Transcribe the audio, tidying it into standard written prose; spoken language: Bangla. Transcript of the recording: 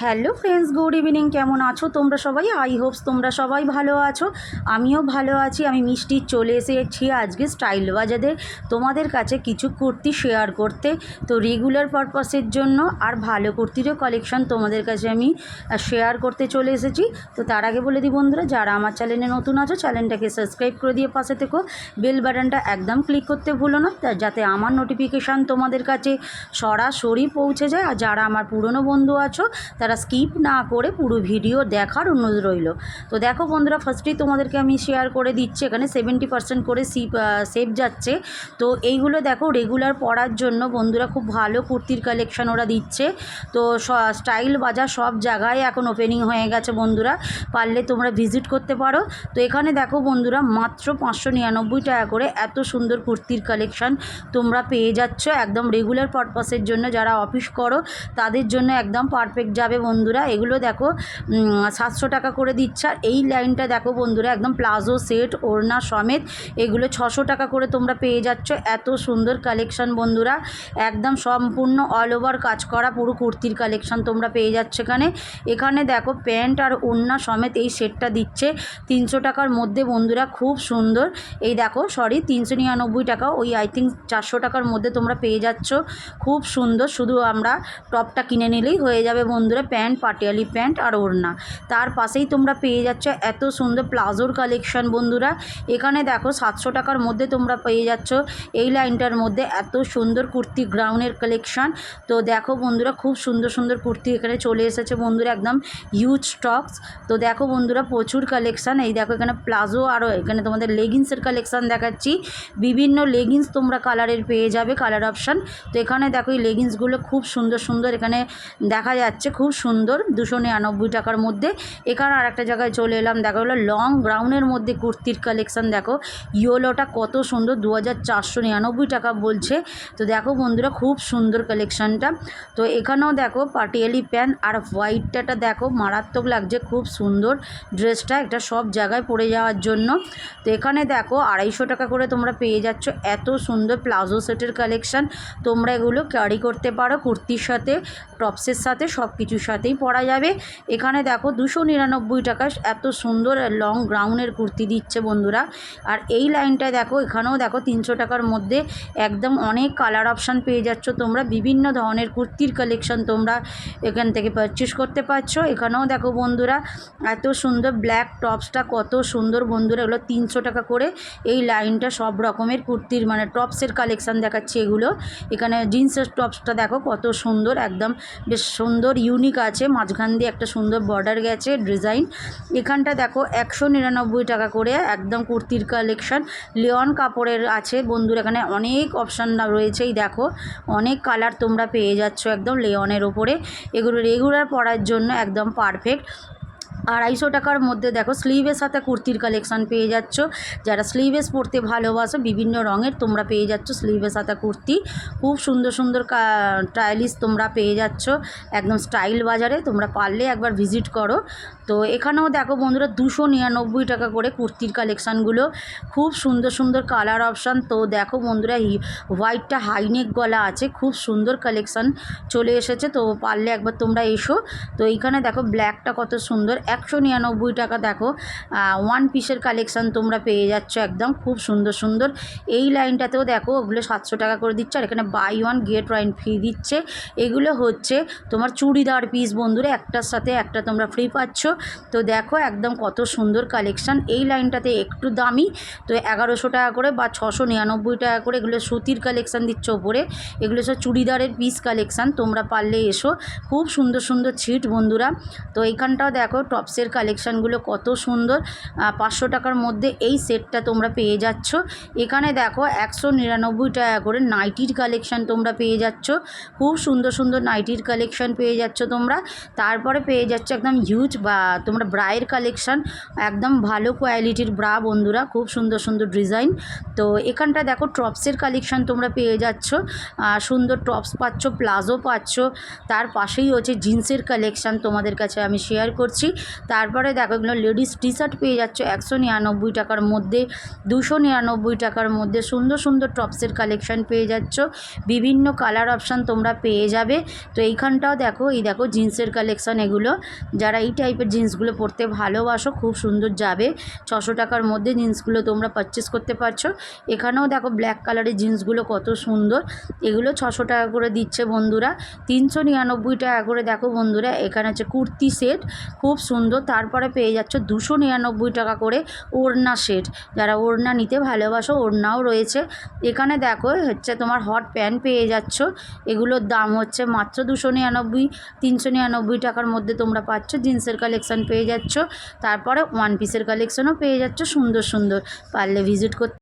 Hello friends, good evening. কেমন আছো তোমরা সবাই? আই হোপস তোমরা সবাই ভালো আছো। আমিও ভালো আছি। আমি মিষ্টি চলে এসেছি আজকে স্টাইল বাজারে তোমাদের কাছে কিছু কুর্তি শেয়ার করতে। তো রেগুলার পারপাসের জন্য আর ভালো কুর্তিরও কালেকশন তোমাদের কাছে আমি শেয়ার করতে চলে এসেছি। তো তার আগে বলে দিই বন্ধুরা, যারা আমার চ্যানেলে নতুন আছো চ্যানেলটাকে সাবস্ক্রাইব করে দিয়ে পাশে থেকো, বেল বাটনটা একদম ক্লিক করতে ভুলো না, যাতে আমার নোটিফিকেশান তোমাদের কাছে সরাসরি পৌঁছে যায়। আর যারা আমার পুরনো বন্ধু আছো তারা স্কিপ না করে পুরো ভিডিও দেখার অনুরোধ রইল। তো দেখো বন্ধুরা, ফার্স্টেই তোমাদেরকে আমি শেয়ার করে দিচ্ছি, এখানে 70% করে সেভ যাচ্ছে। তো এইগুলো দেখো রেগুলার পরার জন্য বন্ধুরা খুব ভালো কুর্তির কালেকশন ওরা দিচ্ছে। তো স্টাইল বাজার সব জায়গায় এখন ওপেনিং হয়ে গেছে বন্ধুরা, পারলে তোমরা ভিজিট করতে পারো। তো এখানে দেখো বন্ধুরা, মাত্র 599 টাকা করে এত সুন্দর কুর্তির কালেকশন তোমরা পেয়ে যাচ্ছ একদম রেগুলার পারপাসের জন্য। যারা অফিস করো তাদের জন্য একদম পারফেক্ট যাবে বন্ধুরা। এগুলো দেখো 700 টাকা করে দিচ্ছে। আর এই লাইনটা দেখো বন্ধুরা, একদম প্লাজো সেট ওড়না সমেত এগুলো 600 টাকা করে তোমরা পেয়ে যাচ্ছ। এত সুন্দর কালেকশন বন্ধুরা, একদম সম্পূর্ণ অল ওভার কাজ করা পুরো কুর্তির কালেকশন তোমরা পেয়ে যাচ্ছ এখানে। এখানে দেখো প্যান্ট আর ওড়না সমেত এই সেটটা দিচ্ছে 300 টাকার মধ্যে বন্ধুরা, খুব সুন্দর। এই দেখো 399 টাকা, ওই আই থিঙ্ক 400 টাকার মধ্যে তোমরা পেয়ে যাচ্ছ, খুব সুন্দর। শুধু আমরা টপটা কিনে নিলেই হয়ে যাবে বন্ধুরা, প্যান্ট পাটিয়ালি প্যান্ট আর ওড়না। তার পাশেই তোমরা পেয়ে যাচ্ছ এত সুন্দর প্লাজোর কালেকশন বন্ধুরা। এখানে দেখো 700 টাকার মধ্যে তোমরা পেয়ে যাচ্ছ এই লাইনটার মধ্যে এত সুন্দর কুর্তি গ্রাউন্ডের কালেকশন। তো দেখো বন্ধুরা, খুব সুন্দর সুন্দর কুর্তি এখানে চলে এসেছে বন্ধুরা, একদম হিউজ স্টকস। তো দেখো বন্ধুরা, প্রচুর কালেকশান। এই দেখো এখানে প্লাজো আর এখানে তোমাদের লেগিংসের কালেকশান দেখাচ্ছি। বিভিন্ন লেগিংস তোমরা কালারের পেয়ে যাবে, কালার অপশান। তো এখানে দেখো এই লেগিংসগুলো খুব সুন্দর সুন্দর এখানে দেখা যাচ্ছে, খুব সুন্দর 299 টাকার মধ্যে। এখানে আর একটা জায়গায় চলে এলাম, দেখো হলো লং গ্রাউন্ডের মধ্যে কুর্তির কালেকশান। দেখো ইয়োলোটা কত সুন্দর, 2499 টাকা বলছে। তো দেখো বন্ধুরা, খুব সুন্দর কালেকশানটা। তো এখানেও দেখো পাটিয়ালি প্যান্ট আর হোয়াইটটা দেখো মারাত্মক লাগছে, খুব সুন্দর ড্রেসটা, এটা সব জায়গায় পরে যাওয়ার জন্য। তো এখানে দেখো 250 টাকা করে তোমরা পেয়ে যাচ্ছ এত সুন্দর প্লাজো সেটের কালেকশান। তোমরা এগুলো ক্যারি করতে পারো কুর্তির সাথে, টপসের সাথে, সব কিছুর সাথেই পরা যাবে। এখানে দেখো 299 টাকা এত সুন্দর লং গ্রাউন্ডের কুর্তি দিচ্ছে বন্ধুরা। আর এই লাইনটায় দেখো, এখানেও দেখো 300 টাকার মধ্যে একদম অনেক কালার অপশান পেয়ে যাচ্ছ তোমরা, বিভিন্ন ধরনের কুর্তির কালেকশন তোমরা এখান থেকে পারচেস করতে পারছো। এখানেও দেখো বন্ধুরা এত সুন্দর ব্ল্যাক টপসটা কত সুন্দর বন্ধুরা, এগুলো 300 টাকা করে এই লাইনটা। সব রকমের কুর্তির মানে টপসের কালেকশান দেখাচ্ছে এগুলো। এখানে জিন্সের টপসটা দেখো কত সুন্দর, একদম বেশ সুন্দর ইউনিক আছে, মাঝখান দিয়ে একটা সুন্দর বর্ডার গেছে ডিজাইন। এখানটা দেখো 199 টাকা করে একদম কুর্তির কালেকশন, লিওন কাপড়ের আছে বন্ধুরা। এখানে অনেক অপশান রয়েছে, এই দেখো অনেক কালার তোমরা পেয়ে যাচ্ছ একদম লিওনের ওপরে। এগুলো রেগুলার পরার জন্য একদম পারফেক্ট। 250 টাকার মধ্যে দেখো স্লিভের সাথে কুর্তির কালেকশান পেয়ে যাচ্ছ। যারা স্লিভেস পরতে ভালোবাসো বিভিন্ন রঙের তোমরা পেয়ে যাচ্ছ স্লিভের সাথে কুর্তি, খুব সুন্দর সুন্দর স্টাইলিশ তোমরা পেয়ে যাচ্ছ একদম স্টাইল বাজারে। তোমরা পারলে একবার ভিজিট করো। তো এখানেও দেখো বন্ধুরা 299 টাকা করে কুর্তির কালেকশানগুলো, খুব সুন্দর সুন্দর কালার অপশান। তো দেখো বন্ধুরা, হোয়াইটটা হাইনেক গলা আছে, খুব সুন্দর কালেকশান চলে এসেছে। তো পারলে একবার তোমরা এসো। তো এইখানে দেখো ব্ল্যাকটা কত সুন্দর, 199 টাকা দেখো ওয়ান পিসের কালেকশান তোমরা পেয়ে যাচ্ছ একদম, খুব সুন্দর সুন্দর। এই লাইনটাতেও দেখো ওগুলো 700 টাকা করে দিচ্ছে। আর এখানে buy one get one free দিচ্ছে। এগুলো হচ্ছে তোমার চুড়িদার পিস বন্ধুরা, একটার সাথে একটা তোমরা ফ্রি পাচ্ছ। তো দেখো একদম কত সুন্দর কালেকশান। এই লাইনটাতে একটু দামি, তো 1100 টাকা করে বা 699 টাকা করে এগুলো সুতির কালেকশান দিচ্ছ ওপরে। এগুলো সব চুড়িদারের পিস কালেকশান, তোমরা পারলে এসো, খুব সুন্দর সুন্দর ছিট বন্ধুরা। তো এইখানটাও দেখো টপসের কালেকশানগুলো কত সুন্দর, 500 টাকার মধ্যে এই সেটটা তোমরা পেয়ে যাচ্ছ। এখানে দেখো 199 টাকা করে নাইটির কালেকশান তোমরা পেয়ে যাচ্ছ, খুব সুন্দর সুন্দর নাইটির কালেকশান পেয়ে যাচ্ছ তোমরা। তারপরে পেয়ে যাচ্ছ একদম হিউজ বা তোমরা ব্রায়ের কালেকশান, একদম ভালো কোয়ালিটির ব্রা বন্ধুরা, খুব সুন্দর সুন্দর ডিজাইন। তো এখানটা দেখো টপসের কালেকশান তোমরা পেয়ে যাচ্ছ, সুন্দর টপস পাচ্ছ, প্লাজো পাচ্ছ। তার পাশেই হচ্ছে জিন্সের কালেকশান তোমাদের কাছে আমি শেয়ার করছি। তারপরে দেখো এগুলো লেডিস টি শার্ট পেয়ে যাচ্ছ 199 টাকার মধ্যে, 299 টাকার মধ্যে সুন্দর সুন্দর টপসের কালেকশান পেয়ে যাচ্ছ, বিভিন্ন কালার অপশান তোমরা পেয়ে যাবে। তো এইখানটাও দেখো, এই দেখো জিন্সের কালেকশান, এগুলো যারা এই টাইপের জিন্সগুলো পরতে ভালোবাসো খুব সুন্দর যাবে। 600 টাকার মধ্যে জিন্সগুলো তোমরা পারচেস করতে পারছো। এখানেও দেখো ব্ল্যাক কালারের জিন্সগুলো কত সুন্দর, এগুলো 600 টাকা করে দিচ্ছে বন্ধুরা। 399 টাকা করে দেখো বন্ধুরা এখানে হচ্ছে কুর্তি সেট, খুব সুন্দর। তারপরে পেয়ে যাচ্ছ 299 টাকা করে ওড়না সেট, যারা ওড়না নিতে ভালোবাসো ওড়নাও রয়েছে। এখানে দেখো হচ্ছে তোমার হট প্যান্ট পেয়ে যাচ্ছ, এগুলোর দাম হচ্ছে মাত্র 299, 399 টাকার মধ্যে তোমরা পাচ্ছ। জিন্সের কালেকশান পেয়ে যাচ্ছ, তারপরে ওয়ান পিসের কালেকশানও পেয়ে যাচ্ছ সুন্দর সুন্দর, পারলে ভিজিট করতে।